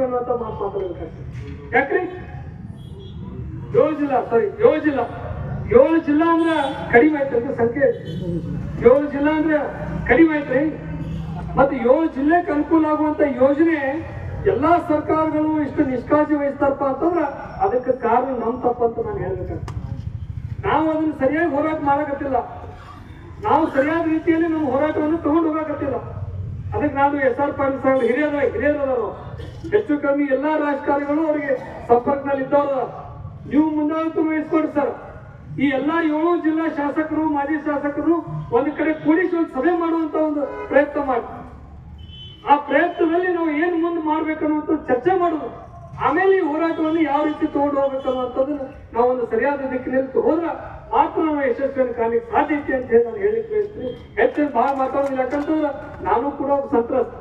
ಅನ್ನುವಂಥ ಮಾತು ಮಾತಾಡಬೇಕಾಗ್ತದೆ. ಯಾಕ್ರಿ 7 ಜಿಲ್ಲಾ ಅಂದ್ರೆ ಕಡಿಮೆ ಆಯ್ತು ಅಂತ ಸಂಖ್ಯೆ. 7 ಜಿಲ್ಲಾ ಅಂದ್ರೆ ಕಡಿಮೆ ಆಯ್ತ್ರಿ. ಮತ್ತೆ 7 ಜಿಲ್ಲೆಗೆ ಅನುಕೂಲ ಆಗುವಂತ ಯೋಜನೆ ಎಲ್ಲಾ ಸರ್ಕಾರಗಳು ಇಷ್ಟು ನಿಷ್ಕಾಳಜಿ ವಹಿಸ್ತಾರಪ್ಪ ಅಂತಂದ್ರ ಅದಕ್ಕೆ ಕಾರಣ ನಮ್ ತಪ್ಪಂತ ನಾನು ಹೇಳ್ಬೇಕಾಗ್ತದೆ. ನಾವು ಅದನ್ನ ಸರಿಯಾಗಿ ಹೋರಾಟ ಮಾಡಕತ್ತಿಲ್ಲ, ನಾವು ಸರಿಯಾದ ರೀತಿಯಲ್ಲಿ ನಮ್ಮ ಹೋರಾಟವನ್ನು ತಗೊಂಡು ಹೋಗಕತ್ತಿಲ್ಲ. ಅದಕ್ಕೆ ನಾನು SR ಪಾಟೀಲ್ ಸಾಹೇಬ್ ಹಿರಿಯರವರು ಹೆಚ್ಚು ಕಮ್ಮಿ ಎಲ್ಲಾ ರಾಜಕಾರಣಿಗಳು ಅವರಿಗೆ ಸಂಪರ್ಕದಲ್ಲಿ ಇದ್ದವರು. ನೀವು ಮುಂದಾಳತ್ವ ವಹಿಸ್ಕೊಡಿ ಸರ್. ಈ ಎಲ್ಲಾ 7 ಜಿಲ್ಲಾ ಶಾಸಕರು ಮಾಜಿ ಶಾಸಕರು ಒಂದು ಕಡೆ ಕೂಡಿಸಿ ಒಂದು ಸಭೆ ಮಾಡುವಂತ ಒಂದು ಪ್ರಯತ್ನ ಮಾಡಿ, ಆ ಪ್ರಯತ್ನದಲ್ಲಿ ನಾವು ಏನ್ ಮುಂದೆ ಮಾಡ್ಬೇಕನ್ನುವಂತ ಚರ್ಚೆ ಮಾಡುದು. ಆಮೇಲೆ ಈ ಹೋರಾಟವನ್ನು ಯಾವ ರೀತಿ ತಗೊಂಡು ಹೋಗ್ಬೇಕನ್ನುವಂಥದ್ದನ್ನ ನಾವು ಒಂದು ಸರಿಯಾದ ದಿಕ್ಕಿನಲ್ಲಿ ಹೋದ್ರ ಮಾತ್ರ ನಾವು ಯಶಸ್ವಿಯನ್ನು ಕಾಣಲಿಕ್ಕೆ ಸಾಧ್ಯತೆ ಅಂತ ಹೇಳಿ ನಾನು ಹೇಳಿಕ್ ಬಯಸ್ತೀನಿ. ಹೆಚ್ಚಿನ ಭಾಳ ಮಾತಾಡೋದಿಲ್ಲ, ಯಾಕಂತಂದ್ರೆ ನಾನು ಕೂಡ ಒಬ್ಬ ಸಂತ್ರಸ್ತ.